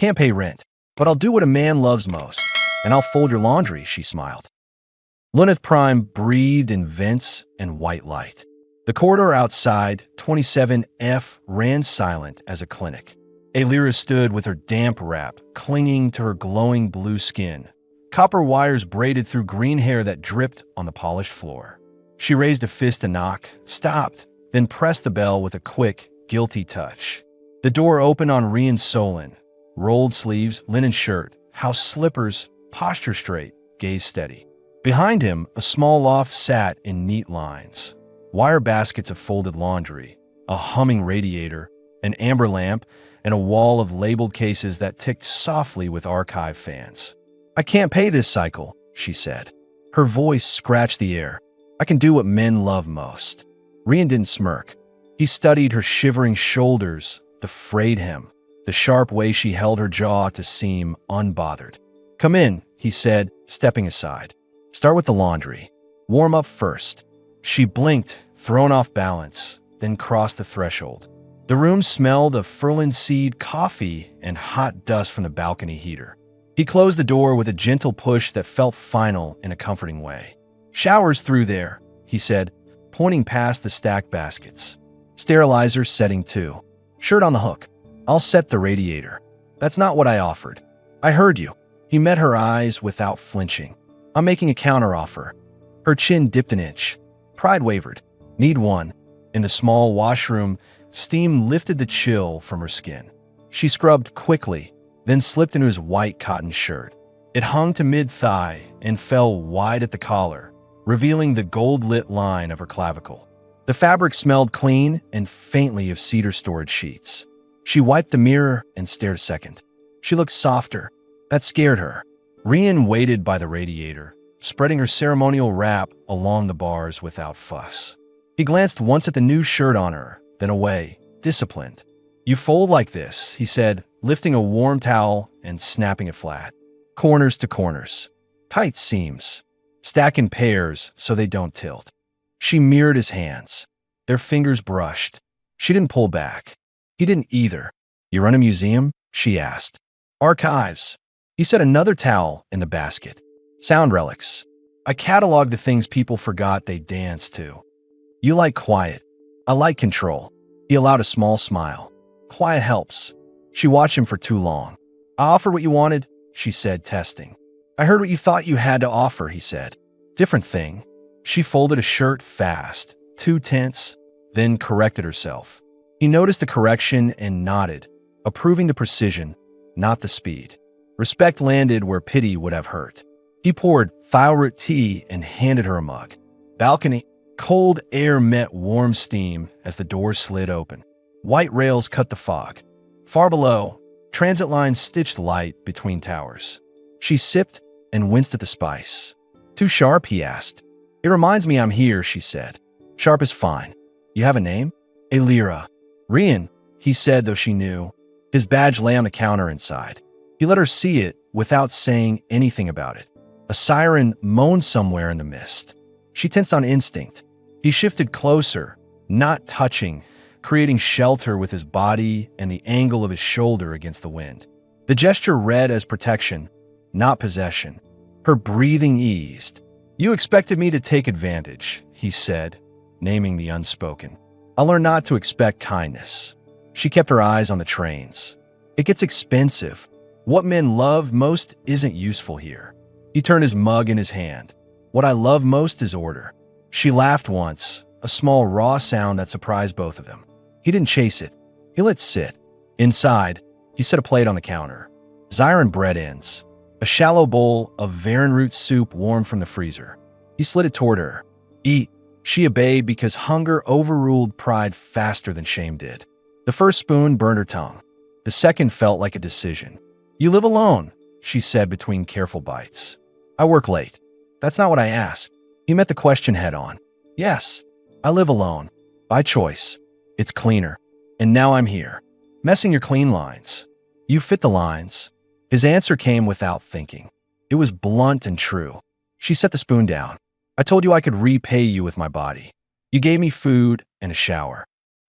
Can't pay rent, but I'll do what a man loves most, and I'll fold your laundry, she smiled. Luneth Prime breathed in vents and white light. The corridor outside 27F ran silent as a clinic. Alira stood with her damp wrap clinging to her glowing blue skin, copper wires braided through green hair that dripped on the polished floor. She raised a fist to knock, stopped, then pressed the bell with a quick, guilty touch. The door opened on Rian Solon, rolled sleeves, linen shirt, house slippers, posture straight, gaze steady. Behind him, a small loft sat in neat lines. Wire baskets of folded laundry, a humming radiator, an amber lamp, and a wall of labeled cases that ticked softly with archive fans. I can't pay this cycle, she said. Her voice scratched the air. I can do what men love most. Rian didn't smirk. He studied her shivering shoulders, the frayed hem, the sharp way she held her jaw to seem unbothered. Come in, he said, stepping aside. Start with the laundry. Warm up first. She blinked, thrown off balance, then crossed the threshold. The room smelled of Ferland seed coffee and hot dust from the balcony heater. He closed the door with a gentle push that felt final in a comforting way. Showers through there, he said, pointing past the stacked baskets. Sterilizer setting 2. Shirt on the hook. I'll set the radiator. That's not what I offered. I heard you. He met her eyes without flinching. I'm making a counteroffer. Her chin dipped an inch. Pride wavered. Need one. In the small washroom, steam lifted the chill from her skin. She scrubbed quickly, then slipped into his white cotton shirt. It hung to mid-thigh and fell wide at the collar, revealing the gold-lit line of her clavicle. The fabric smelled clean and faintly of cedar storage sheets. She wiped the mirror and stared a second. She looked softer. That scared her. Rian waited by the radiator, spreading her ceremonial wrap along the bars without fuss. He glanced once at the new shirt on her, then away, disciplined. You fold like this, he said, lifting a warm towel and snapping it flat. Corners to corners. Tight seams. Stack in pairs so they don't tilt. She mirrored his hands. Their fingers brushed. She didn't pull back. He didn't either. You run a museum? She asked. Archives. He set another towel in the basket. Sound relics. I cataloged the things people forgot they danced to. You like quiet. I like control. He allowed a small smile. Quiet helps. She watched him for too long. I offered what you wanted, she said, testing. I heard what you thought you had to offer, he said. Different thing. She folded a shirt fast, too tense, then corrected herself. He noticed the correction and nodded, approving the precision, not the speed. Respect landed where pity would have hurt. He poured thyroid tea and handed her a mug. Balcony. Cold air met warm steam as the door slid open. White rails cut the fog. Far below, transit lines stitched light between towers. She sipped and winced at the spice. Too sharp, he asked. It reminds me I'm here, she said. Sharp is fine. You have a name? Alira. Rian, he said, though she knew. His badge lay on the counter inside. He let her see it without saying anything about it. A siren moaned somewhere in the mist. She tensed on instinct. He shifted closer, not touching, creating shelter with his body and the angle of his shoulder against the wind. The gesture read as protection, not possession. Her breathing eased. You expected me to take advantage, he said, naming the unspoken. I learned not to expect kindness. She kept her eyes on the trains. It gets expensive. What men love most isn't useful here. He turned his mug in his hand. What I love most is order. She laughed once, a small raw sound that surprised both of them. He didn't chase it. He let it sit. Inside, he set a plate on the counter. Zyron bread ends. A shallow bowl of Varan root soup warm from the freezer. He slid it toward her. Eat. She obeyed because hunger overruled pride faster than shame did. The first spoon burned her tongue. The second felt like a decision. You live alone, she said between careful bites. I work late. That's not what I asked. He met the question head on. Yes, I live alone. By choice. It's cleaner. And now I'm here. Messing your clean lines. You fit the lines. His answer came without thinking. It was blunt and true. She set the spoon down. I told you I could repay you with my body. You gave me food and a shower.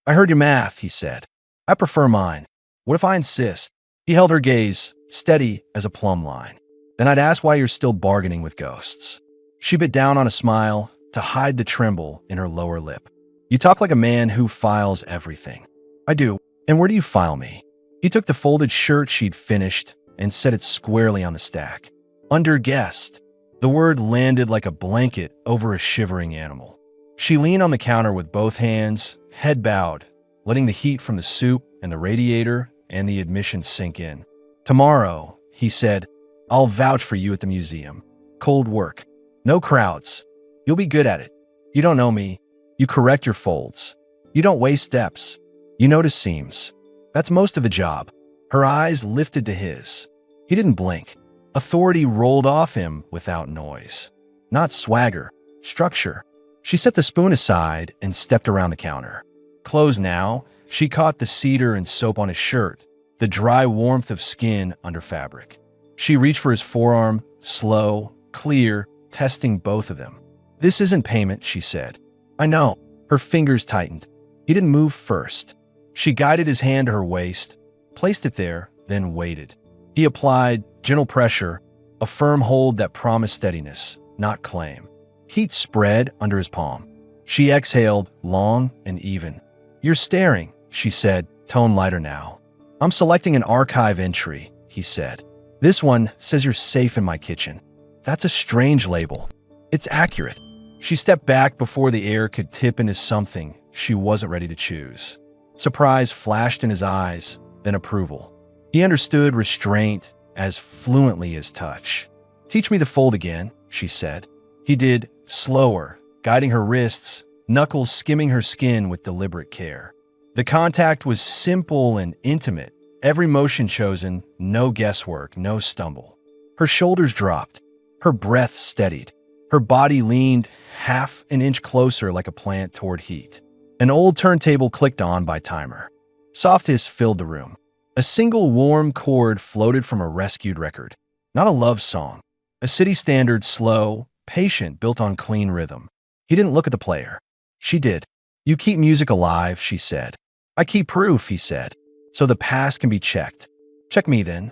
I heard your math, he said. I prefer mine. What if I insist? He held her gaze, steady as a plumb line. Then I'd ask why you're still bargaining with ghosts. She bit down on a smile to hide the tremble in her lower lip. You talk like a man who files everything. I do. And where do you file me? He took the folded shirt she'd finished and set it squarely on the stack. Under guest. The word landed like a blanket over a shivering animal. She leaned on the counter with both hands, head bowed, letting the heat from the soup and the radiator and the admission sink in. Tomorrow, he said, I'll vouch for you at the museum. Cold work. No crowds. You'll be good at it. You don't know me. You correct your folds. You don't waste steps. You notice seams. That's most of the job. Her eyes lifted to his. He didn't blink. Authority rolled off him without noise. Not swagger. Structure. She set the spoon aside and stepped around the counter. Closed now, she caught the cedar and soap on his shirt, the dry warmth of skin under fabric. She reached for his forearm, slow, clear, testing both of them. This isn't payment, she said. I know. Her fingers tightened. He didn't move first. She guided his hand to her waist, placed it there, then waited. He applied gentle pressure, a firm hold that promised steadiness, not claim. Heat spread under his palm. She exhaled, long and even. You're staring, she said, tone lighter now. I'm selecting an archive entry, he said. This one says you're safe in my kitchen. That's a strange label. It's accurate. She stepped back before the air could tip into something she wasn't ready to choose. Surprise flashed in his eyes, then approval. He understood restraint as fluently as touch. Teach me the fold again, she said. He did, slower, guiding her wrists, knuckles skimming her skin with deliberate care. The contact was simple and intimate, every motion chosen, no guesswork, no stumble. Her shoulders dropped, her breath steadied. Her body leaned half an inch closer like a plant toward heat. An old turntable clicked on by timer. Soft hiss filled the room. A single warm chord floated from a rescued record. Not a love song. A city standard, slow, patient, built on clean rhythm. He didn't look at the player. She did. You keep music alive, she said. I keep proof, he said. So the past can be checked. Check me then.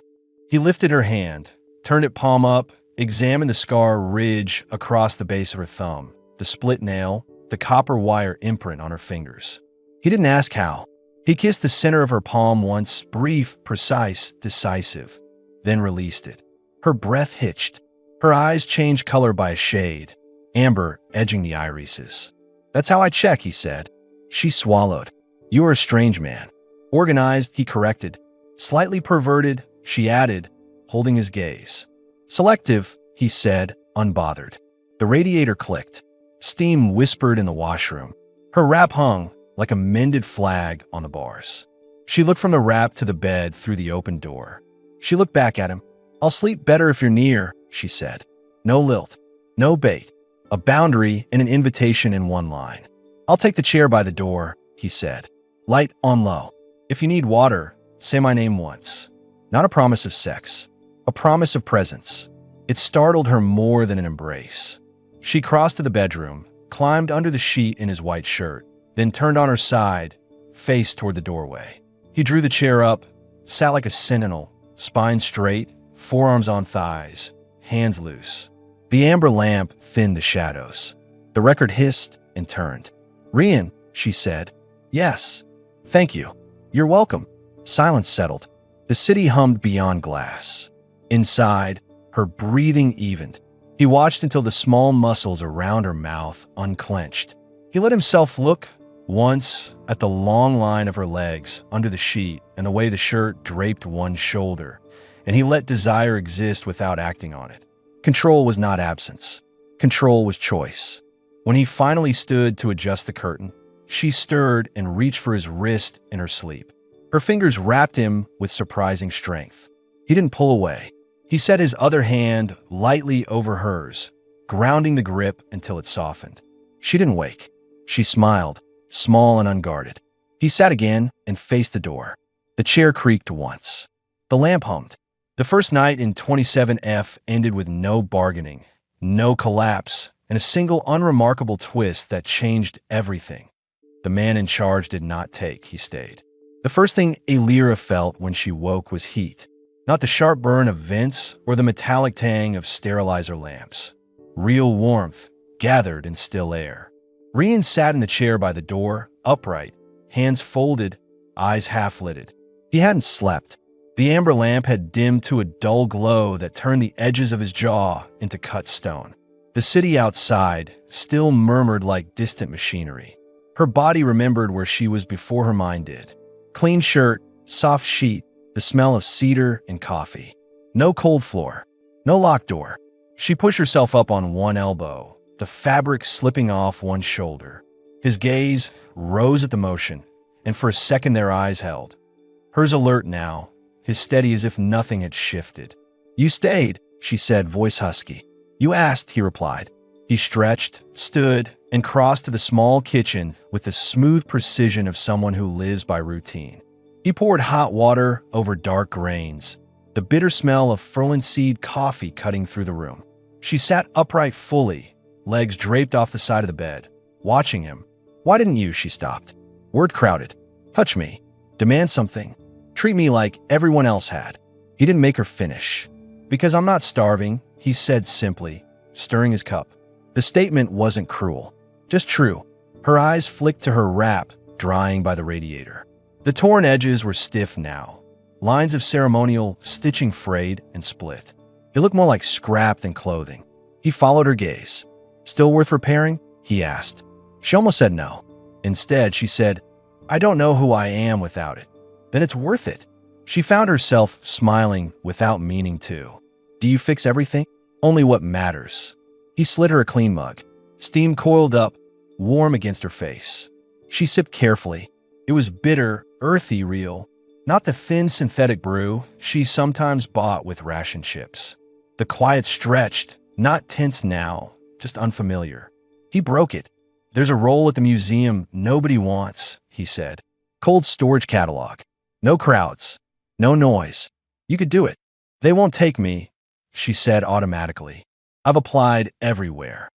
He lifted her hand, turned it palm up, examined the scar ridge across the base of her thumb, the split nail, the copper wire imprint on her fingers. He didn't ask how. He kissed the center of her palm once, brief, precise, decisive, then released it. Her breath hitched. Her eyes changed color by a shade, amber edging the irises. That's how I check, he said. She swallowed. You are a strange man. Organized, he corrected. Slightly perverted, she added, holding his gaze. Selective, he said, unbothered. The radiator clicked. Steam whispered in the washroom. Her wrap hung like a mended flag on the bars. She looked from the wrap to the bed through the open door. She looked back at him. I'll sleep better if you're near, she said. No lilt, no bait. A boundary and an invitation in one line. I'll take the chair by the door, he said. Light on low. If you need water, say my name once. Not a promise of sex. A promise of presence. It startled her more than an embrace. She crossed to the bedroom, climbed under the sheet in his white shirt, then turned on her side, face toward the doorway. He drew the chair up, sat like a sentinel, spine straight, forearms on thighs, hands loose. The amber lamp thinned the shadows. The record hissed and turned. Rian, she said. Yes. Thank you. You're welcome. Silence settled. The city hummed beyond glass. Inside, her breathing evened. He watched until the small muscles around her mouth unclenched. He let himself look once at the long line of her legs under the sheet and the way the shirt draped one shoulder, and he let desire exist without acting on it. Control was not absence. Control was choice. When he finally stood to adjust the curtain, she stirred and reached for his wrist in her sleep. Her fingers wrapped him with surprising strength. He didn't pull away. He set his other hand lightly over hers, grounding the grip until it softened. She didn't wake. She smiled, small and unguarded. He sat again and faced the door. The chair creaked once. The lamp hummed. The first night in 27F ended with no bargaining, no collapse, and a single unremarkable twist that changed everything. The man in charge did not take, he stayed. The first thing Elira felt when she woke was heat. Not the sharp burn of vents or the metallic tang of sterilizer lamps. Real warmth, gathered in still air. Rian sat in the chair by the door, upright, hands folded, eyes half-lidded. He hadn't slept. The amber lamp had dimmed to a dull glow that turned the edges of his jaw into cut stone. The city outside still murmured like distant machinery. Her body remembered where she was before her mind did. Clean shirt, soft sheet, the smell of cedar and coffee. No cold floor, no locked door. She pushed herself up on one elbow, the fabric slipping off one shoulder. His gaze rose at the motion, and for a second their eyes held. Hers alert now, his steady as if nothing had shifted. "You stayed," she said, voice husky. "You asked," he replied. He stretched, stood, and crossed to the small kitchen with the smooth precision of someone who lives by routine. He poured hot water over dark grains, the bitter smell of furlan-seed coffee cutting through the room. She sat upright fully, legs draped off the side of the bed, watching him. "Why didn't you?" she stopped. Word crowded. "Touch me. Demand something. Treat me like everyone else had." He didn't make her finish. "Because I'm not starving," he said simply, stirring his cup. The statement wasn't cruel, just true. Her eyes flicked to her wrap, drying by the radiator. The torn edges were stiff now, lines of ceremonial stitching frayed and split. It looked more like scrap than clothing. He followed her gaze. "Still worth repairing?" he asked. She almost said no. Instead, she said, "I don't know who I am without it." "Then it's worth it." She found herself smiling without meaning to. "Do you fix everything?" "Only what matters." He slid her a clean mug. Steam coiled up, warm against her face. She sipped carefully. It was bitter, earthy real, not the thin synthetic brew she sometimes bought with ration chips. The quiet stretched, not tense now, just unfamiliar. He broke it. "There's a roll at the museum nobody wants," he said. "Cold storage catalog. No crowds. No noise. You could do it." "They won't take me," she said automatically. "I've applied everywhere."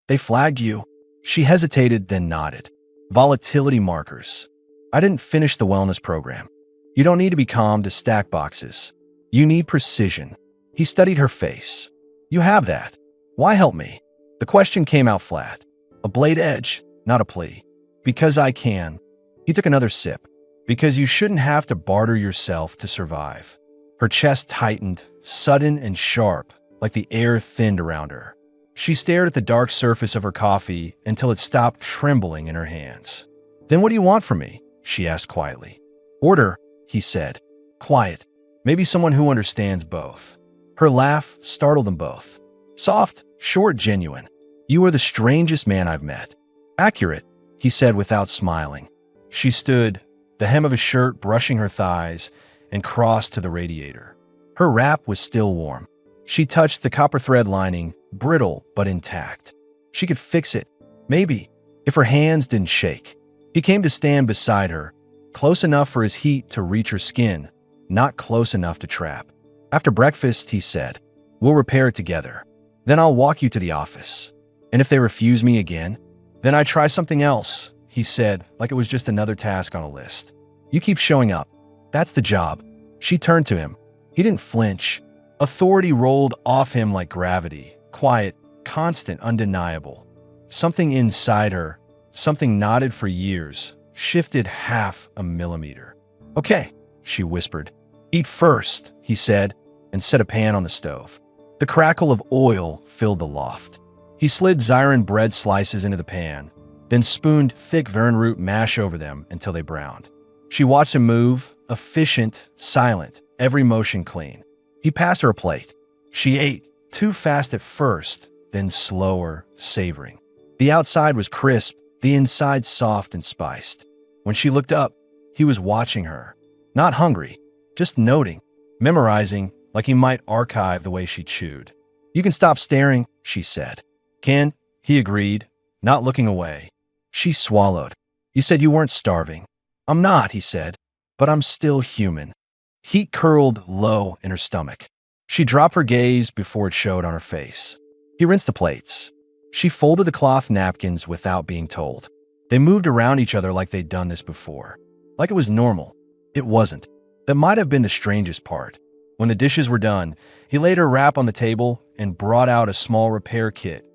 "They flagged you?" She hesitated, then nodded. "Volatility markers." "I didn't finish the wellness program." "You don't need to be calm to stack boxes. You need precision." He studied her face. "You have that. Why help me?" The question came out flat. A blade edge, not a plea. "Because I can." He took another sip. "Because you shouldn't have to barter yourself to survive." Her chest tightened, sudden and sharp, like the air thinned around her. She stared at the dark surface of her coffee until it stopped trembling in her hands. "Then what do you want from me?" she asked quietly. "Order," he said. Quiet. Maybe someone who understands both. Her laugh startled them both. Soft, short, genuine. "You are the strangest man I've met." "Accurate," he said without smiling. She stood, the hem of his shirt brushing her thighs, and crossed to the radiator. Her wrap was still warm. She touched the copper thread lining, brittle but intact. She could fix it, maybe, if her hands didn't shake. He came to stand beside her, close enough for his heat to reach her skin, not close enough to trap. "After breakfast," he said, "we'll repair it together. Then I'll walk you to the office. And if they refuse me again, then I try something else," he said, like it was just another task on a list. "You keep showing up. That's the job." She turned to him. He didn't flinch. Authority rolled off him like gravity, quiet, constant, undeniable. Something inside her, something knotted for years, shifted half a millimeter. "Okay," she whispered. "Eat first," he said, and set a pan on the stove. The crackle of oil filled the loft. He slid Zyron bread slices into the pan, then spooned thick veronroot mash over them until they browned. She watched him move, efficient, silent, every motion clean. He passed her a plate. She ate, too fast at first, then slower, savoring. The outside was crisp, the inside soft and spiced. When she looked up, he was watching her. Not hungry, just noting, memorizing, like he might archive the way she chewed. "You can stop staring," she said. "Can," he agreed, not looking away. She swallowed. "You said you weren't starving." "I'm not," he said, "but I'm still human." Heat curled low in her stomach. She dropped her gaze before it showed on her face. He rinsed the plates. She folded the cloth napkins without being told. They moved around each other like they'd done this before. Like it was normal. It wasn't. That might have been the strangest part. When the dishes were done, he laid her wrap on the table and brought out a small repair kit.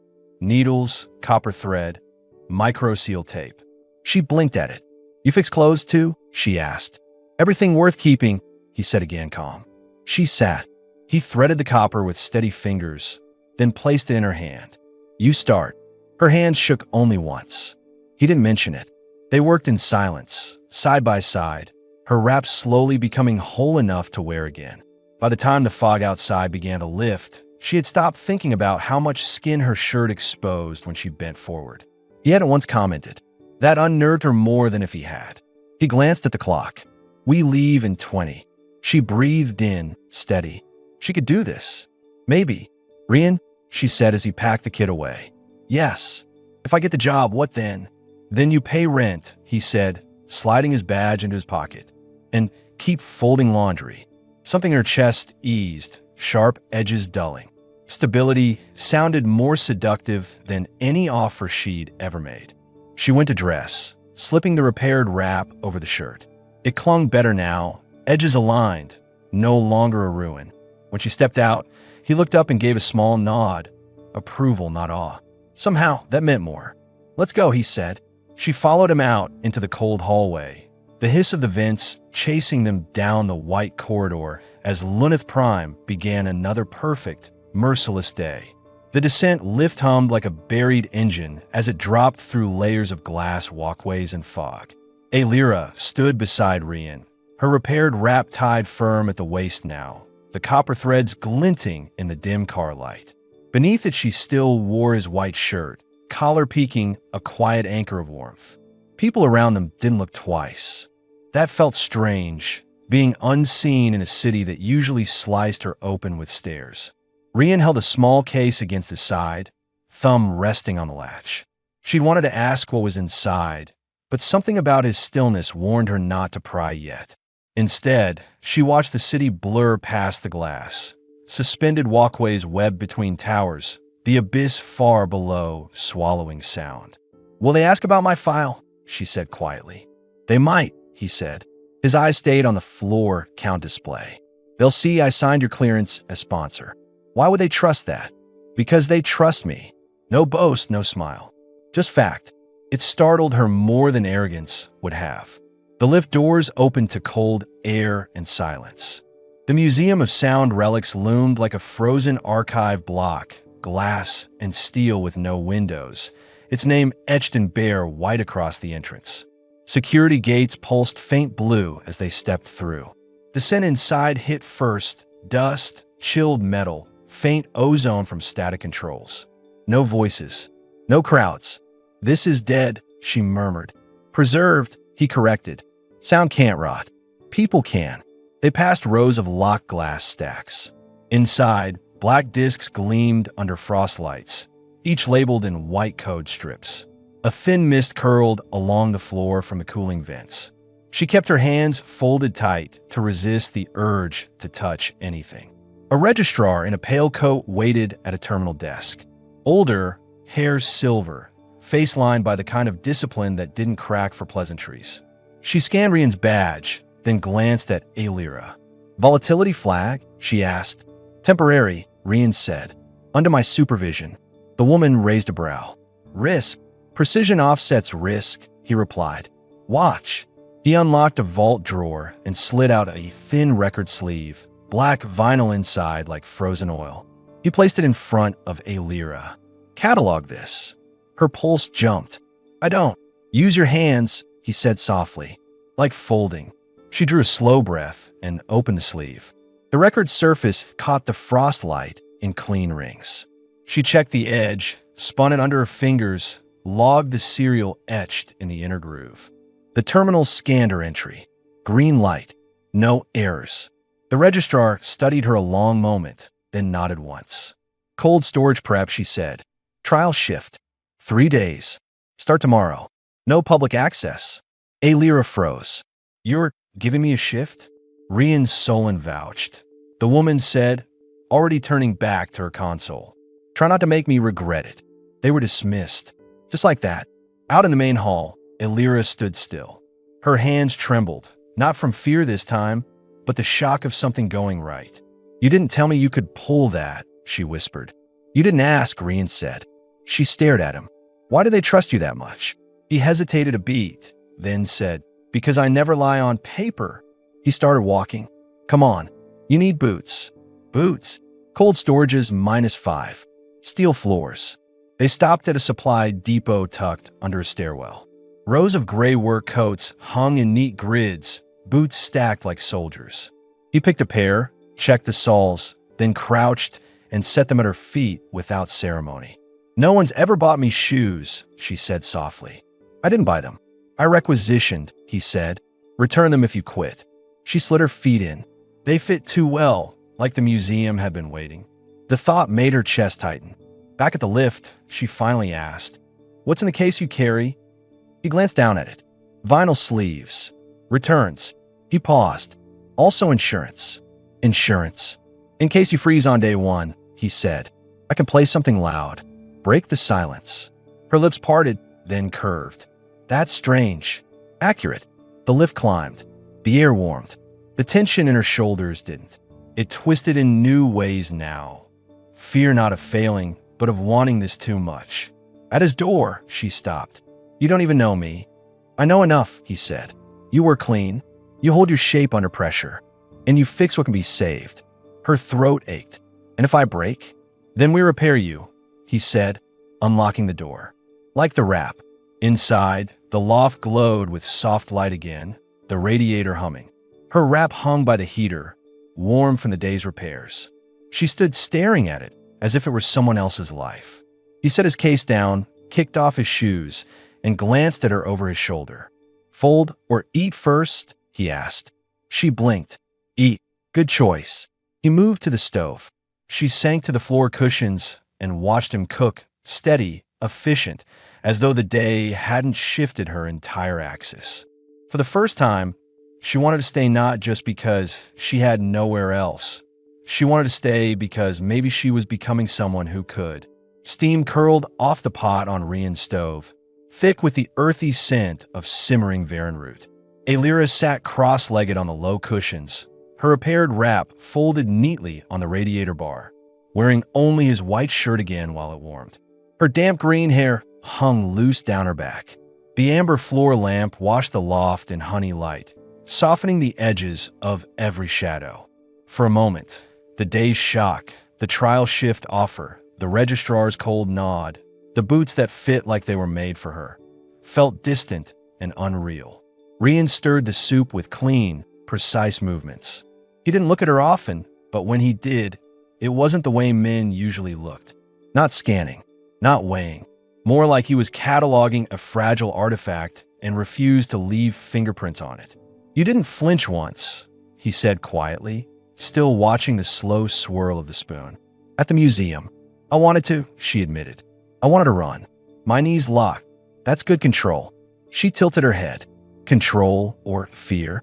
Needles, copper thread, micro seal tape. She blinked at it. "You fix clothes too?" she asked. "Everything worth keeping," he said again calm. She sat. He threaded the copper with steady fingers, then placed it in her hand. "You start." Her hand shook only once. He didn't mention it. They worked in silence, side by side, her wrap slowly becoming whole enough to wear again. By the time the fog outside began to lift, she had stopped thinking about how much skin her shirt exposed when she bent forward. He hadn't once commented. That unnerved her more than if he had. He glanced at the clock. "We leave in 20. She breathed in, steady. She could do this. Maybe. "Rian," she said as he packed the kit away. "Yes. If I get the job, what then?" "Then you pay rent," he said, sliding his badge into his pocket. "And keep folding laundry." Something in her chest eased, sharp edges dulling. Stability sounded more seductive than any offer she'd ever made. She went to dress, slipping the repaired wrap over the shirt. It clung better now, edges aligned, no longer a ruin. When she stepped out, he looked up and gave a small nod. Approval, not awe. Somehow, that meant more. "Let's go," he said. She followed him out into the cold hallway, the hiss of the vents chasing them down the white corridor as Luneth Prime began another perfect, merciless day. The descent lift-hummed like a buried engine as it dropped through layers of glass walkways and fog. Aelira stood beside Rian, her repaired wrap tied firm at the waist now, the copper threads glinting in the dim car light. Beneath it she still wore his white shirt, collar peeking, a quiet anchor of warmth. People around them didn't look twice. That felt strange, being unseen in a city that usually sliced her open with stares. Rian held a small case against his side, thumb resting on the latch. She'd wanted to ask what was inside, but something about his stillness warned her not to pry yet. Instead, she watched the city blur past the glass, suspended walkways webbed between towers, the abyss far below swallowing sound. "Will they ask about my file?" she said quietly. "They might," he said. His eyes stayed on the floor count display. "They'll see I signed your clearance as sponsor." "Why would they trust that?" "Because they trust me." No boast, no smile. Just fact. It startled her more than arrogance would have. The lift doors opened to cold air and silence. The Museum of Sound relics loomed like a frozen archive block, glass and steel with no windows, its name etched in bare white across the entrance. Security gates pulsed faint blue as they stepped through. The scent inside hit first, dust, chilled metal, faint ozone from static controls. No voices, no crowds. "This is dead," she murmured. "Preserved," he corrected. "Sound can't rot. People can." They passed rows of locked glass stacks. Inside, black discs gleamed under frostlights, each labeled in white code strips. A thin mist curled along the floor from the cooling vents. She kept her hands folded tight to resist the urge to touch anything. A registrar in a pale coat waited at a terminal desk. Older, hair silver, face lined by the kind of discipline that didn't crack for pleasantries. She scanned Rian's badge, then glanced at Aelira. "Volatility flag?" she asked. "Temporary," Rian said. "Under my supervision." The woman raised a brow. "Risk? Precision offsets risk," he replied. "Watch." He unlocked a vault drawer and slid out a thin record sleeve, black vinyl inside like frozen oil. He placed it in front of Aelira. "Catalog this." Her pulse jumped. "I don't." "Use your hands," he said softly, like folding. She drew a slow breath and opened the sleeve. The record surface caught the frostlight in clean rings. She checked the edge, spun it under her fingers, logged the serial etched in the inner groove. The terminal scanned her entry. Green light. No errors. The registrar studied her a long moment, then nodded once. "Cold storage prep," she said. "Trial shift. 3 days. Start tomorrow. No public access." Aelira froze. "You're giving me a shift?" Rian Solon vouched. The woman said, already turning back to her console. "Try not to make me regret it." They were dismissed. Just like that. Out in the main hall, Aelira stood still. Her hands trembled, not from fear this time, but the shock of something going right. You didn't tell me you could pull that, she whispered. You didn't ask, Rian said. She stared at him. Why do they trust you that much? He hesitated a beat, then said, because I never lie on paper. He started walking. Come on, you need boots. Boots. Cold storages -5. Steel floors. They stopped at a supply depot tucked under a stairwell. Rows of gray work coats hung in neat grids, boots stacked like soldiers. He picked a pair, checked the soles, then crouched and set them at her feet without ceremony. No one's ever bought me shoes, she said softly. I didn't buy them. I requisitioned, he said. Return them if you quit. She slid her feet in. They fit too well, like the museum had been waiting. The thought made her chest tighten. Back at the lift, she finally asked, What's in the case you carry? He glanced down at it. Vinyl sleeves. Returns. He paused. Also insurance. Insurance. In case you freeze on day one, he said. I can play something loud. Break the silence. Her lips parted, then curved. That's strange. Accurate. The lift climbed. The air warmed. The tension in her shoulders didn't. It twisted in new ways now. Fear not of failing, but of wanting this too much. At his door, she stopped. You don't even know me. I know enough, he said. You work clean. You hold your shape under pressure. And you fix what can be saved. Her throat ached. And if I break? Then we repair you, he said, unlocking the door. Like the wrap. Inside, the loft glowed with soft light again, the radiator humming. Her wrap hung by the heater, warm from the day's repairs. She stood staring at it, as if it were someone else's life. He set his case down, kicked off his shoes, and glanced at her over his shoulder. Fold or eat first? He asked. She blinked. Eat. Good choice. He moved to the stove. She sank to the floor cushions and watched him cook, steady, efficient, as though the day hadn't shifted her entire axis. For the first time, she wanted to stay not just because she had nowhere else. She wanted to stay because maybe she was becoming someone who could. Steam curled off the pot on Rian's stove, thick with the earthy scent of simmering Varen root. Alira sat cross-legged on the low cushions, her repaired wrap folded neatly on the radiator bar, wearing only his white shirt again while it warmed. Her damp green hair hung loose down her back. The amber floor lamp washed the loft in honey light, softening the edges of every shadow. For a moment, the day's shock, the trial shift offer, the registrar's cold nod, the boots that fit like they were made for her, felt distant and unreal. Rian stirred the soup with clean, precise movements. He didn't look at her often, but when he did, it wasn't the way men usually looked. Not scanning, not weighing. More like he was cataloging a fragile artifact and refused to leave fingerprints on it. You didn't flinch once, he said quietly, still watching the slow swirl of the spoon. At the museum. I wanted to, she admitted. I wanted to run. My knees locked. That's good control. She tilted her head. Control or fear?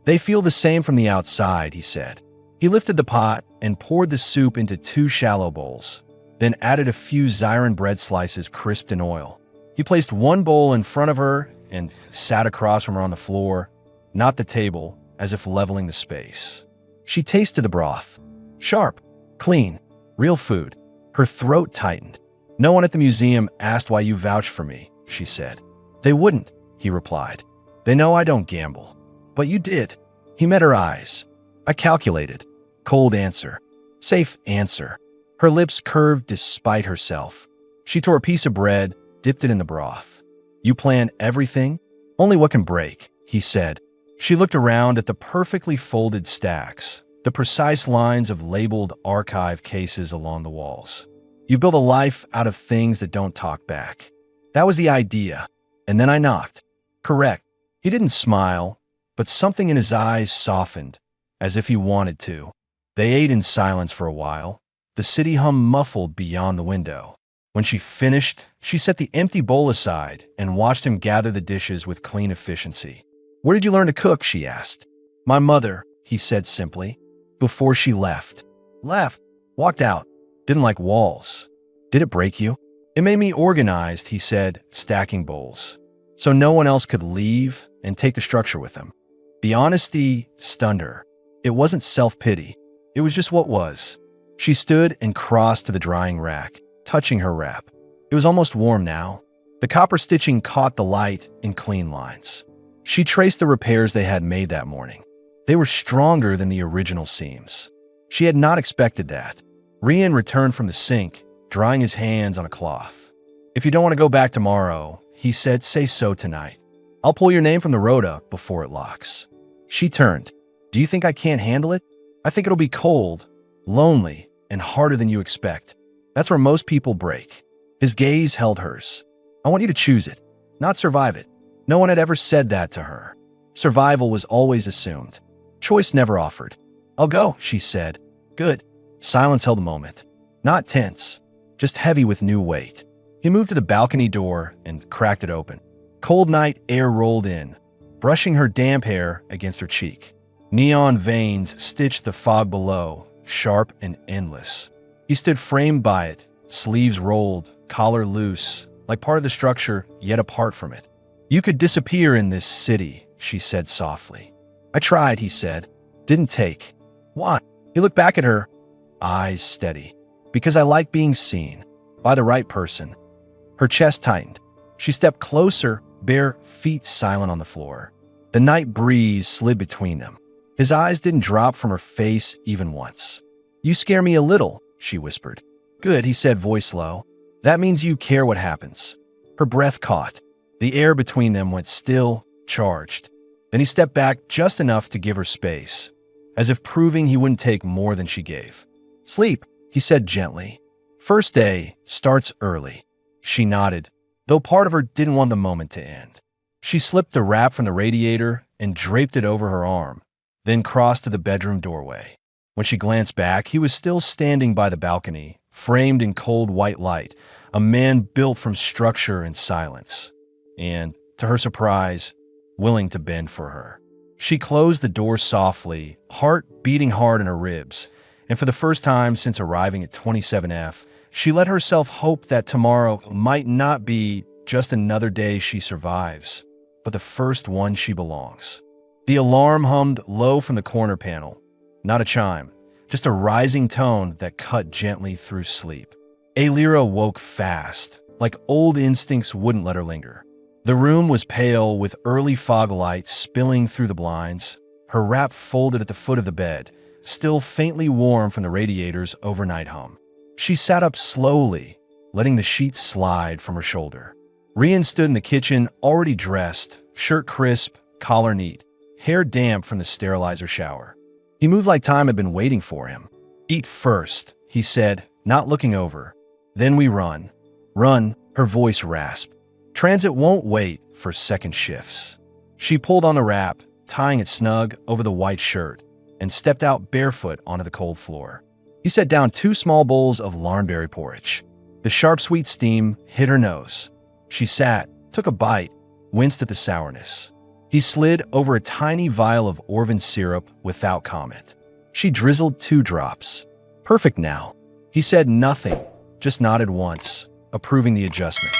They feel the same from the outside, he said. He lifted the pot and poured the soup into 2 shallow bowls, then added a few Zyron bread slices crisped in oil. He placed one bowl in front of her and sat across from her on the floor, not the table, as if leveling the space. She tasted the broth. Sharp, clean, real food. Her throat tightened. No one at the museum asked why you vouched for me, she said. They wouldn't, he replied. They know I don't gamble. But you did. He met her eyes. I calculated. Cold answer. Safe answer. Her lips curved despite herself. She tore a piece of bread, dipped it in the broth. You plan everything? Only what can break, he said. She looked around at the perfectly folded stacks, the precise lines of labeled archive cases along the walls. You build a life out of things that don't talk back. That was the idea. And then I knocked. Correct. He didn't smile, but something in his eyes softened, as if he wanted to. They ate in silence for a while. The city hum muffled beyond the window. When she finished, she set the empty bowl aside and watched him gather the dishes with clean efficiency. Where did you learn to cook? She asked. My mother, he said simply, before she left. Left. Walked out. Didn't like walls. Did it break you? It made me organized, he said, stacking bowls. So no one else could leave and take the structure with them. The honesty stunned her. It wasn't self-pity. It was just what was. She stood and crossed to the drying rack, touching her wrap. It was almost warm now. The copper stitching caught the light in clean lines. She traced the repairs they had made that morning. They were stronger than the original seams. She had not expected that. Rian returned from the sink, drying his hands on a cloth. "If you don't want to go back tomorrow," he said, "say so tonight. I'll pull your name from the rota before it locks." She turned. "Do you think I can't handle it? I think it'll be cold, lonely, and harder than you expect. That's where most people break." His gaze held hers. "I want you to choose it, not survive it." No one had ever said that to her. Survival was always assumed. Choice never offered. "I'll go," she said. "Good." Silence held a moment. Not tense, just heavy with new weight. He moved to the balcony door and cracked it open. Cold night air rolled in, brushing her damp hair against her cheek. Neon veins stitched the fog below, sharp and endless. He stood framed by it, sleeves rolled, collar loose, like part of the structure, yet apart from it. "You could disappear in this city," she said softly. "I tried," he said. "Didn't take." "Why?" He looked back at her, eyes steady. "Because I like being seen. By the right person." Her chest tightened. She stepped closer, bare feet silent on the floor. The night breeze slid between them. His eyes didn't drop from her face even once. "You scare me a little," she whispered. "Good," he said, voice low. "That means you care what happens." Her breath caught. The air between them went still, charged. Then he stepped back just enough to give her space, as if proving he wouldn't take more than she gave. "Sleep," he said gently. "First day starts early." She nodded, though part of her didn't want the moment to end. She slipped the wrap from the radiator and draped it over her arm, then crossed to the bedroom doorway. When she glanced back, he was still standing by the balcony, framed in cold white light, a man built from structure and silence. And, to her surprise, willing to bend for her. She closed the door softly, heart beating hard in her ribs, and for the first time since arriving at 27F, she let herself hope that tomorrow might not be just another day she survives, but the first one she belongs. The alarm hummed low from the corner panel. Not a chime, just a rising tone that cut gently through sleep. Alira woke fast, like old instincts wouldn't let her linger. The room was pale with early fog lights spilling through the blinds, her wrap folded at the foot of the bed, still faintly warm from the radiator's overnight hum. She sat up slowly, letting the sheets slide from her shoulder. Rian stood in the kitchen, already dressed, shirt crisp, collar neat, hair damp from the sterilizer shower. He moved like time had been waiting for him. "Eat first," he said, not looking over. "Then we run." "Run," her voice rasped. "Transit won't wait for second shifts." She pulled on the wrap, tying it snug over the white shirt, and stepped out barefoot onto the cold floor. He set down 2 small bowls of larnberry porridge. The sharp, sweet steam hit her nose. She sat, took a bite, winced at the sourness. He slid over a tiny vial of Orvan syrup without comment. She drizzled 2 drops. "Perfect now." He said nothing, just nodded once, approving the adjustment.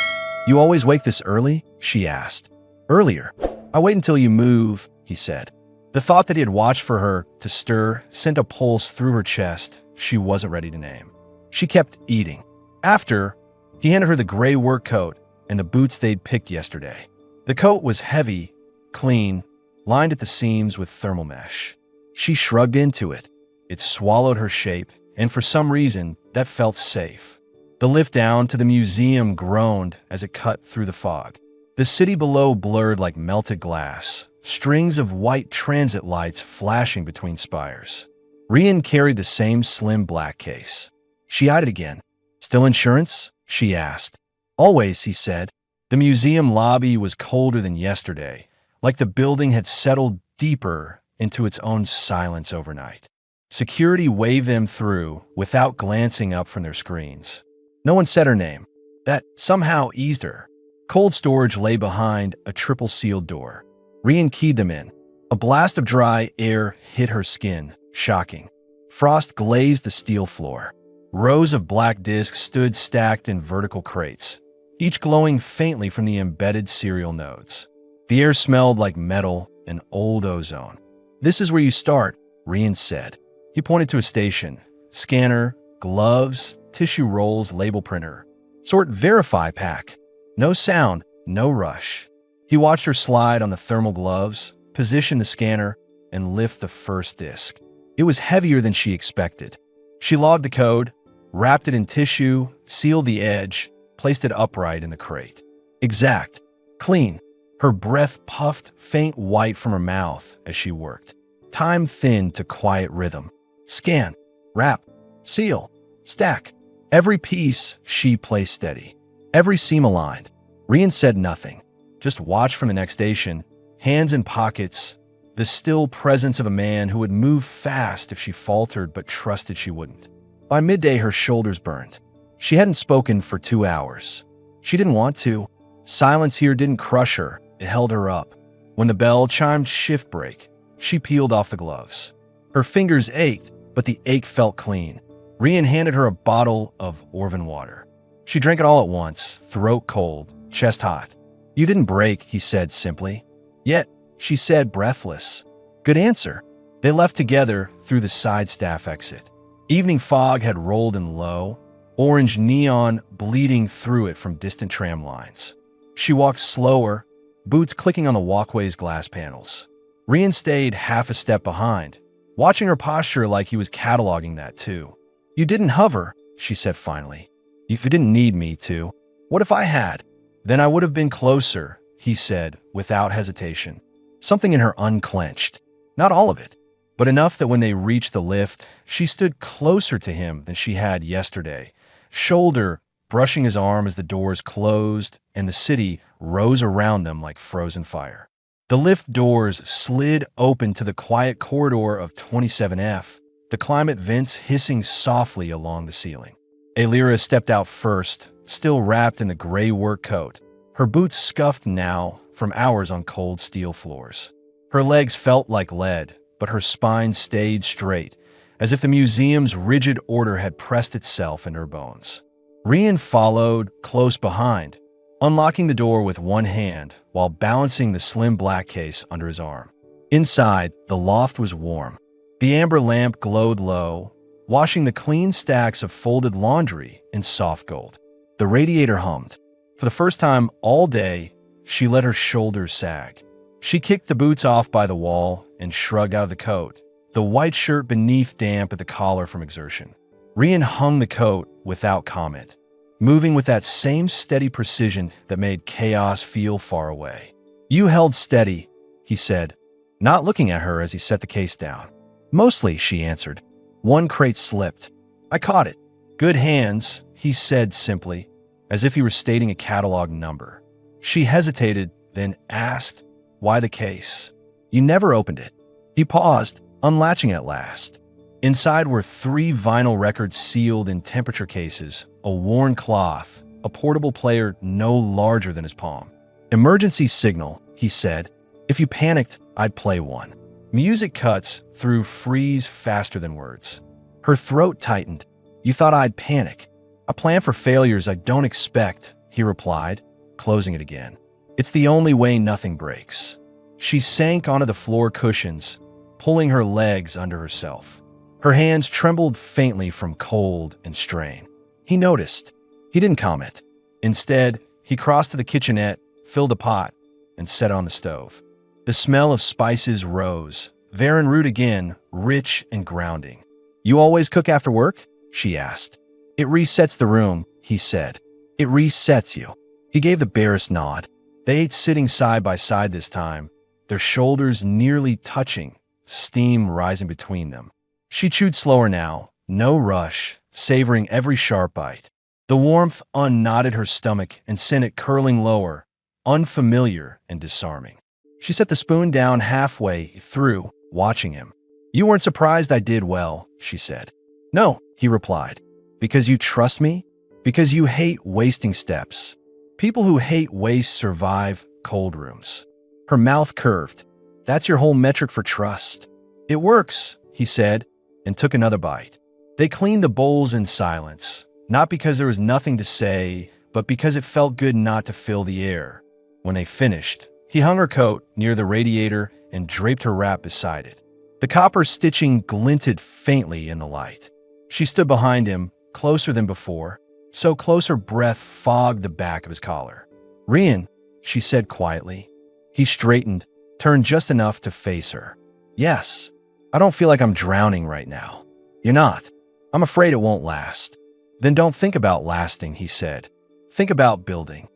"You always wake this early?" she asked. "Earlier. I wait until you move," he said. The thought that he had watched for her to stir sent a pulse through her chest she wasn't ready to name. She kept eating. After, he handed her the gray work coat and the boots they'd picked yesterday. The coat was heavy, clean, lined at the seams with thermal mesh. She shrugged into it. It swallowed her shape, and for some reason, that felt safe. The lift down to the museum groaned as it cut through the fog. The city below blurred like melted glass, strings of white transit lights flashing between spires. Rian carried the same slim black case. She eyed it again. "Still insurance?" she asked. "Always," he said. The museum lobby was colder than yesterday, like the building had settled deeper into its own silence overnight. Security waved them through without glancing up from their screens. No one said her name. That somehow eased her. Cold storage lay behind a triple-sealed door. Rian keyed them in. A blast of dry air hit her skin, shocking. Frost glazed the steel floor. Rows of black discs stood stacked in vertical crates, each glowing faintly from the embedded serial nodes. The air smelled like metal and old ozone. "This is where you start," Rian said. He pointed to a station. Scanner, gloves, tissue rolls, label printer. Sort verify pack. No sound, no rush. He watched her slide on the thermal gloves, position the scanner, and lift the first disc. It was heavier than she expected. She logged the code, wrapped it in tissue, sealed the edge, placed it upright in the crate. Exact. Clean. Her breath puffed faint white from her mouth as she worked. Time thinned to quiet rhythm. Scan. Wrap. Seal. Stack. Every piece she placed steady. Every seam aligned. Rian said nothing. Just watched from the next station, hands in pockets, the still presence of a man who would move fast if she faltered but trusted she wouldn't. By midday, her shoulders burned. She hadn't spoken for 2 hours. She didn't want to. Silence here didn't crush her. It held her up. When the bell chimed shift break, she peeled off the gloves. Her fingers ached, but the ache felt clean. Rian handed her a bottle of Orvan water. She drank it all at once, throat cold, chest hot. "You didn't break," he said simply. "Yet," she said, breathless. "Good answer." They left together through the side staff exit. Evening fog had rolled in low, orange neon bleeding through it from distant tram lines. She walked slower, boots clicking on the walkway's glass panels. Rian stayed half a step behind, watching her posture like he was cataloging that too. "You didn't hover," she said finally. "You didn't need me to. What if I had? Then I would have been closer," he said without hesitation. Something in her unclenched. Not all of it, but enough that when they reached the lift, she stood closer to him than she had yesterday, shoulder brushing his arm as the doors closed and the city rose around them like frozen fire. The lift doors slid open to the quiet corridor of 27F, the climate vents hissing softly along the ceiling. Alira stepped out first, still wrapped in the gray work coat, her boots scuffed now from hours on cold steel floors. Her legs felt like lead, but her spine stayed straight, as if the museum's rigid order had pressed itself into her bones. Rian followed close behind, unlocking the door with one hand while balancing the slim black case under his arm. Inside, the loft was warm. The amber lamp glowed low, washing the clean stacks of folded laundry in soft gold. The radiator hummed. For the first time all day, she let her shoulders sag. She kicked the boots off by the wall and shrugged out of the coat, the white shirt beneath damp at the collar from exertion. Rian hung the coat without comment, moving with that same steady precision that made chaos feel far away. "You held steady," he said, not looking at her as he set the case down. "Mostly," she answered. One crate slipped. "I caught it." "Good hands," he said simply, as if he were stating a catalog number. She hesitated, then asked, "Why the case?" "You never opened it." He paused, unlatching at last. Inside were 3 vinyl records sealed in temperature cases, a worn cloth, a portable player no larger than his palm. "Emergency signal," he said. "If you panicked, I'd play one." Music cuts through freeze faster than words. Her throat tightened. "You thought I'd panic." "I plan for failures I don't expect," he replied, closing it again. "It's the only way nothing breaks." She sank onto the floor cushions, pulling her legs under herself. Her hands trembled faintly from cold and strain. He noticed. He didn't comment. Instead, he crossed to the kitchenette, filled a pot, and set it on the stove. The smell of spices rose, Varen root again, rich and grounding. "You always cook after work?" she asked. "It resets the room," he said. "It resets you." He gave the barest nod. They ate sitting side by side this time, their shoulders nearly touching, steam rising between them. She chewed slower now, no rush, savoring every sharp bite. The warmth unknotted her stomach and sent it curling lower, unfamiliar and disarming. She set the spoon down halfway through, watching him. "You weren't surprised I did well," she said. "No," he replied. "Because you trust me? Because you hate wasting steps. People who hate waste survive cold rooms." Her mouth curved. "That's your whole metric for trust." "It works," he said, and took another bite. They cleaned the bowls in silence, not because there was nothing to say, but because it felt good not to fill the air. When they finished, he hung her coat near the radiator and draped her wrap beside it. The copper stitching glinted faintly in the light. She stood behind him, closer than before, so close her breath fogged the back of his collar. "Rian," she said quietly. He straightened, turned just enough to face her. "Yes, I don't feel like I'm drowning right now." "You're not. I'm afraid it won't last." "Then don't think about lasting," he said. "Think about building."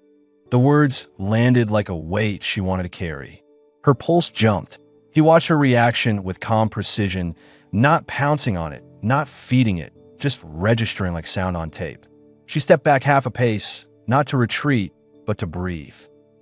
The words landed like a weight she wanted to carry. Her pulse jumped. He watched her reaction with calm precision, not pouncing on it, not feeding it, just registering like sound on tape. She stepped back half a pace, not to retreat, but to breathe.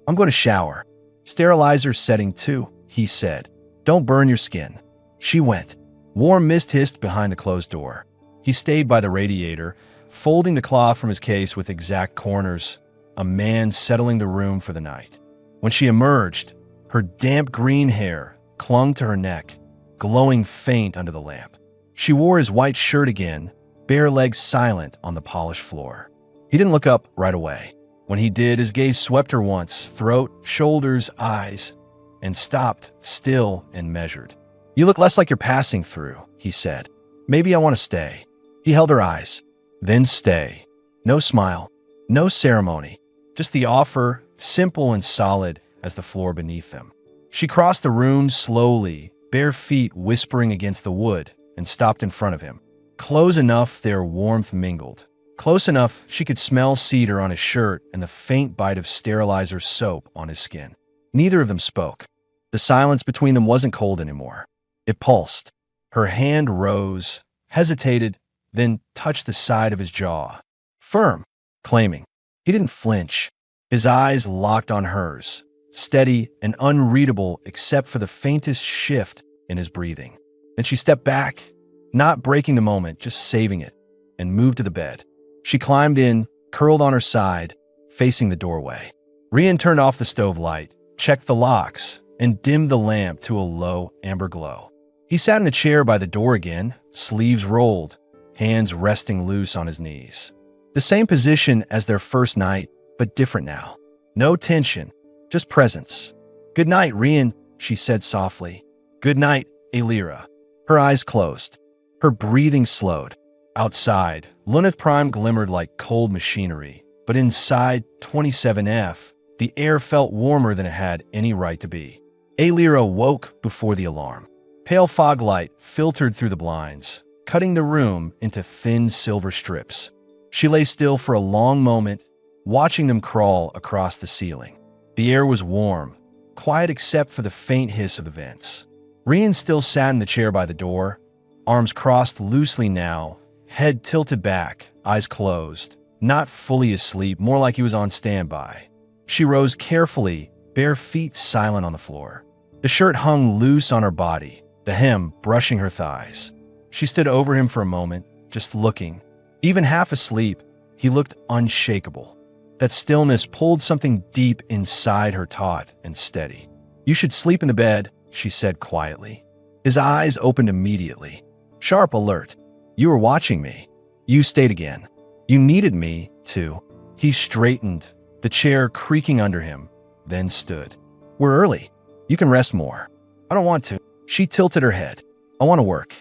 "I'm going to shower. Sterilizer setting 2, he said. "Don't burn your skin." She went. Warm mist hissed behind the closed door. He stayed by the radiator, folding the cloth from his case with exact corners, a man settling the room for the night. When she emerged, her damp green hair clung to her neck, glowing faint under the lamp. She wore his white shirt again, bare legs silent on the polished floor. He didn't look up right away. When he did, his gaze swept her once, throat, shoulders, eyes, and stopped, still and measured. "You look less like you're passing through," he said. "Maybe I want to stay." He held her eyes. "Then stay." No smile, no ceremony, just the offer, simple and solid as the floor beneath them. She crossed the room slowly, bare feet whispering against the wood, and stopped in front of him. Close enough their warmth mingled. Close enough she could smell cedar on his shirt and the faint bite of sterilizer soap on his skin. Neither of them spoke. The silence between them wasn't cold anymore. It pulsed. Her hand rose, hesitated, then touched the side of his jaw. Firm, claiming. He didn't flinch. His eyes locked on hers, steady and unreadable except for the faintest shift in his breathing. Then she stepped back, not breaking the moment, just saving it, and moved to the bed. She climbed in, curled on her side, facing the doorway. Rian turned off the stove light, checked the locks, and dimmed the lamp to a low amber glow. He sat in the chair by the door again, sleeves rolled, hands resting loose on his knees. The same position as their first night, but different now. No tension, just presence. "Good night, Rian," she said softly. "Good night, Alira." Her eyes closed. Her breathing slowed. Outside, Luneth Prime glimmered like cold machinery, but inside 27F, the air felt warmer than it had any right to be. Alira woke before the alarm. Pale fog light filtered through the blinds, cutting the room into thin silver strips. She lay still for a long moment, watching them crawl across the ceiling. The air was warm, quiet except for the faint hiss of the vents. Rian still sat in the chair by the door, arms crossed loosely now, head tilted back, eyes closed, not fully asleep, more like he was on standby. She rose carefully, bare feet silent on the floor. The shirt hung loose on her body, the hem brushing her thighs. She stood over him for a moment, just looking. Even half asleep, he looked unshakable. That stillness pulled something deep inside her taut and steady. "You should sleep in the bed," she said quietly. His eyes opened immediately. Sharp, alert. "You were watching me. You stayed again. You needed me, too." He straightened, the chair creaking under him, then stood. "We're early. You can rest more." "I don't want to." She tilted her head. "I want to work."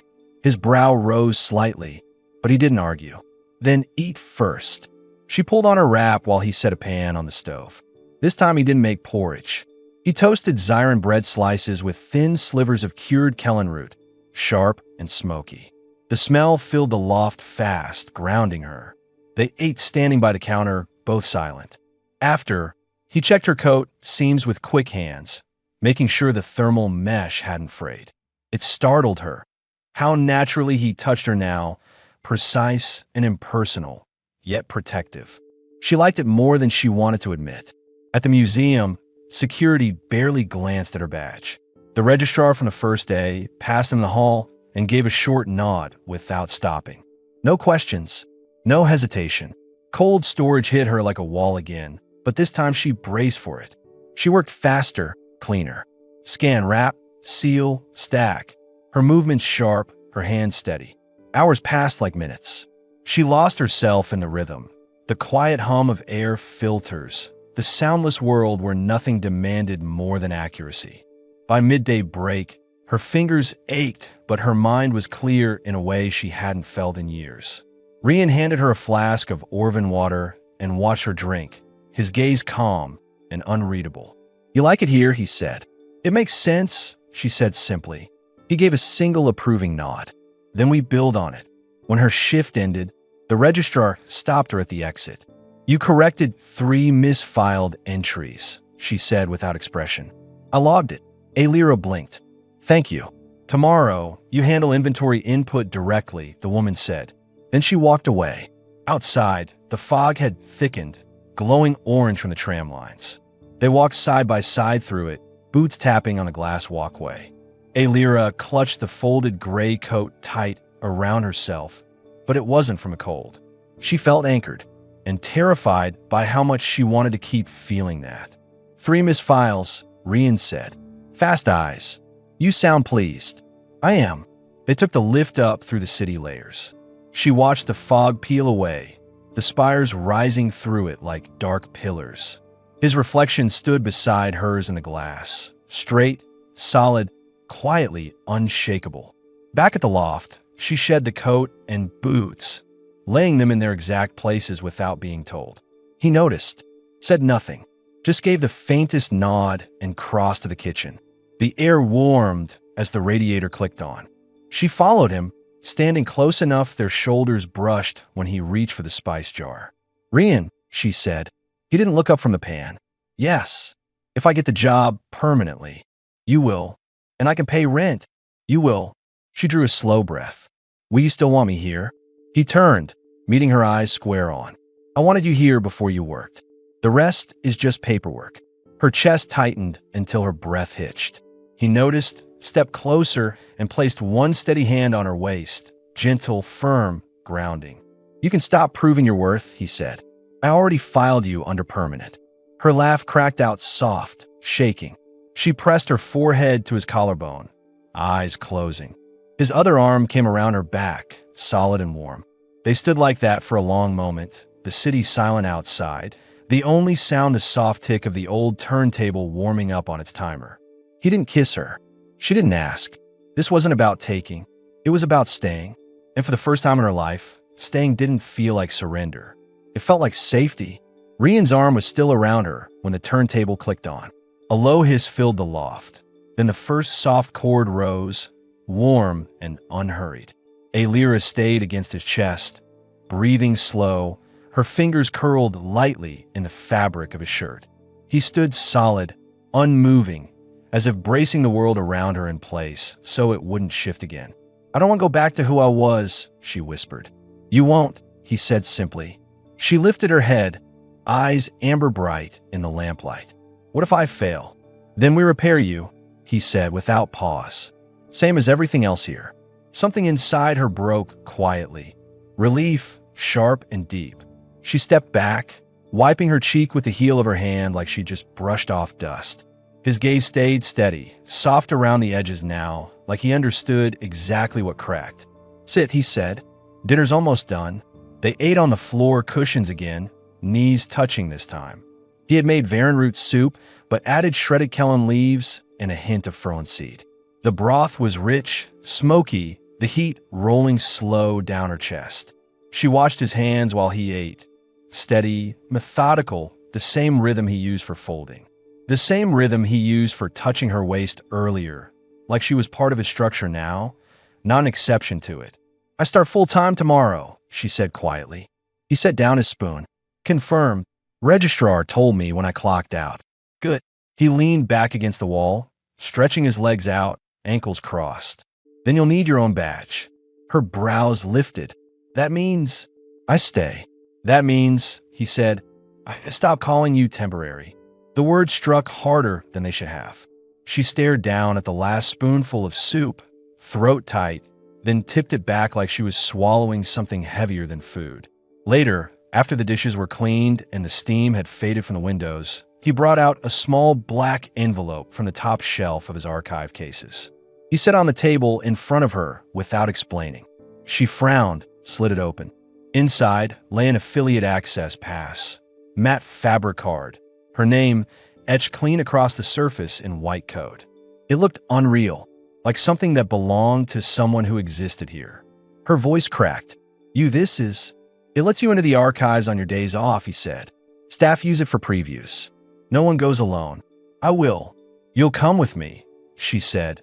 His brow rose slightly, but he didn't argue. "Then eat first." She pulled on her wrap while he set a pan on the stove. This time he didn't make porridge. He toasted Zyron bread slices with thin slivers of cured kellen root, sharp and smoky. The smell filled the loft fast, grounding her. They ate standing by the counter, both silent. After, he checked her coat, seams with quick hands, making sure the thermal mesh hadn't frayed. It startled her. How naturally he touched her now, precise and impersonal, yet protective. She liked it more than she wanted to admit. At the museum, security barely glanced at her badge. The registrar from the first day passed him in the hall and gave a short nod without stopping. No questions, no hesitation. Cold storage hit her like a wall again, but this time she braced for it. She worked faster, cleaner. Scan, wrap, seal, stack. Her movements sharp, her hands steady. Hours passed like minutes. She lost herself in the rhythm, the quiet hum of air filters, the soundless world where nothing demanded more than accuracy. By midday break, Her fingers ached, but her mind was clear in a way she hadn't felt in years. Rian handed her a flask of Orvan water and watched her drink, his gaze calm and unreadable. "You like it here," he said. "It makes sense," she said simply. He gave a single approving nod. "Then we build on it." When her shift ended, the registrar stopped her at the exit. "You corrected 3 misfiled entries," she said without expression. "I logged it." Alira blinked. "Thank you. Tomorrow, you handle inventory input directly," the woman said. Then she walked away. Outside, the fog had thickened, glowing orange from the tram lines. They walked side by side through it, boots tapping on the glass walkway. Alira clutched the folded gray coat tight around herself, but it wasn't from a cold. She felt anchored and terrified by how much she wanted to keep feeling that. 3 missed files, Rian said. "Fast eyes. You sound pleased." "I am." They took the lift up through the city layers. She watched the fog peel away, the spires rising through it like dark pillars. His reflection stood beside hers in the glass, straight, solid, quietly unshakable. Back at the loft, she shed the coat and boots, laying them in their exact places without being told. He noticed, said nothing, just gave the faintest nod and crossed to the kitchen. The air warmed as the radiator clicked on. She followed him, standing close enough their shoulders brushed when he reached for the spice jar. "Rian," she said. He didn't look up from the pan. "Yes, if I get the job permanently. You will. And I can pay rent. You will." She drew a slow breath. "Will you still want me here?" He turned, meeting her eyes square on. "I wanted you here before you worked. The rest is just paperwork." Her chest tightened until her breath hitched. He noticed, stepped closer, and placed one steady hand on her waist, gentle, firm, grounding. "You can stop proving your worth," he said. "I already filed you under permanent." Her laugh cracked out soft, shaking. She pressed her forehead to his collarbone, eyes closing. His other arm came around her back, solid and warm. They stood like that for a long moment, the city silent outside, the only sound the soft tick of the old turntable warming up on its timer. He didn't kiss her. She didn't ask. This wasn't about taking. It was about staying. And for the first time in her life, staying didn't feel like surrender. It felt like safety. Rian's arm was still around her when the turntable clicked on. A low hiss filled the loft. Then the first soft chord rose, warm and unhurried. Alira stayed against his chest, breathing slow, her fingers curled lightly in the fabric of his shirt. He stood solid, unmoving, as if bracing the world around her in place so it wouldn't shift again. "I don't want to go back to who I was," she whispered. "You won't," he said simply. She lifted her head, eyes amber bright in the lamplight. "What if I fail? Then we repair you," he said without pause. "Same as everything else here." Something inside her broke quietly. Relief, sharp and deep. She stepped back, wiping her cheek with the heel of her hand like she just brushed off dust. His gaze stayed steady, soft around the edges now, like he understood exactly what cracked. "Sit," he said. "Dinner's almost done." They ate on the floor cushions again, knees touching this time. He had made varenroot soup, but added shredded kellen leaves and a hint of frozen seed. The broth was rich, smoky, the heat rolling slow down her chest. She watched his hands while he ate. Steady, methodical, the same rhythm he used for folding. The same rhythm he used for touching her waist earlier, like she was part of his structure now, not an exception to it. "I start full-time tomorrow," she said quietly. He set down his spoon. "Confirmed. Registrar told me when I clocked out." "Good." He leaned back against the wall, stretching his legs out, ankles crossed. "Then you'll need your own badge." Her brows lifted. "That means I stay." "That means," he said, "I stop calling you temporary." The words struck harder than they should have. She stared down at the last spoonful of soup, throat tight, then tipped it back like she was swallowing something heavier than food. Later, after the dishes were cleaned and the steam had faded from the windows, he brought out a small black envelope from the top shelf of his archive cases. He set on the table in front of her without explaining. She frowned, slid it open. Inside lay an affiliate access pass, matte fabric card, her name etched clean across the surface in white code. It looked unreal, like something that belonged to someone who existed here. Her voice cracked. It lets you into the archives on your days off, he said. Staff use it for previews. No one goes alone. I will. You'll come with me, she said,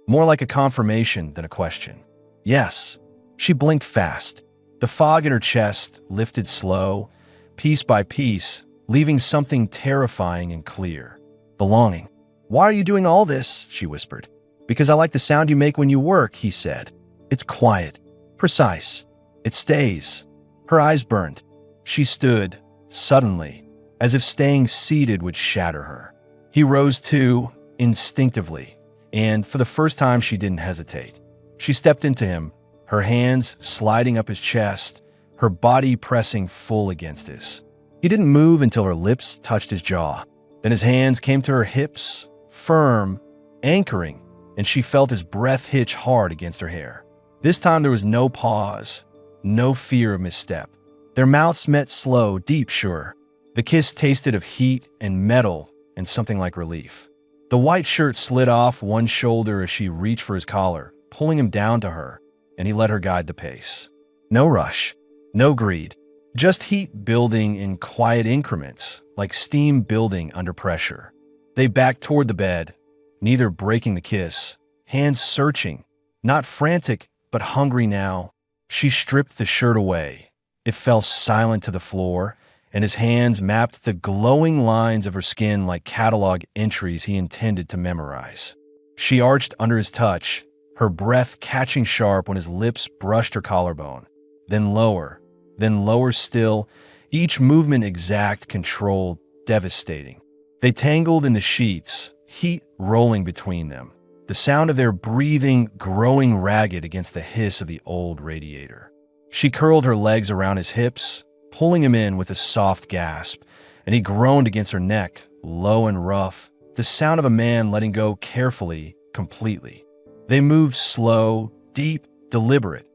more like a confirmation than a question. Yes. She blinked fast. The fog in her chest lifted slow, piece by piece, leaving something terrifying and clear. Belonging. Why are you doing all this? She whispered. Because I like the sound you make when you work, he said. It's quiet, precise. It stays. Her eyes burned. She stood, suddenly, as if staying seated would shatter her. He rose too, instinctively, and for the first time she didn't hesitate. She stepped into him, her hands sliding up his chest, her body pressing full against his. He didn't move until her lips touched his jaw. Then his hands came to her hips, firm, anchoring, and she felt his breath hitch hard against her hair. This time there was no pause, no fear of misstep. Their mouths met slow, deep, sure. The kiss tasted of heat and metal and something like relief. The white shirt slid off one shoulder as she reached for his collar, pulling him down to her, and he let her guide the pace. No rush, no greed, just heat building in quiet increments, like steam building under pressure. They backed toward the bed, neither breaking the kiss, hands searching, not frantic, but hungry now. She stripped the shirt away. It fell silent to the floor, and his hands mapped the glowing lines of her skin like catalog entries he intended to memorize. She arched under his touch, her breath catching sharp when his lips brushed her collarbone. Then lower still, each movement exact, controlled, devastating. They tangled in the sheets, heat rolling between them, the sound of their breathing growing ragged against the hiss of the old radiator. She curled her legs around his hips, pulling him in with a soft gasp, and he groaned against her neck, low and rough, the sound of a man letting go carefully, completely. They moved slow, deep, deliberate.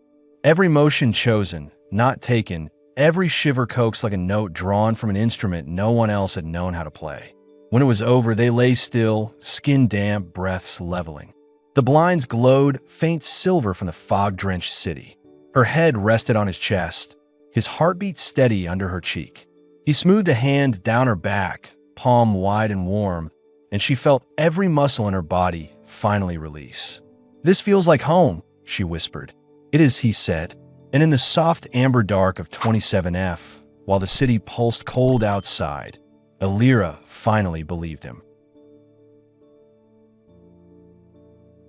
Every motion chosen, not taken, every shiver coaxed like a note drawn from an instrument no one else had known how to play. When it was over, they lay still, skin damp, breaths leveling. The blinds glowed faint silver from the fog-drenched city. Her head rested on his chest, his heartbeat steady under her cheek. He smoothed a hand down her back, palm wide and warm, and she felt every muscle in her body finally release. This feels like home, she whispered. It is, he said, and in the soft amber dark of 27F, while the city pulsed cold outside, Alira finally believed him.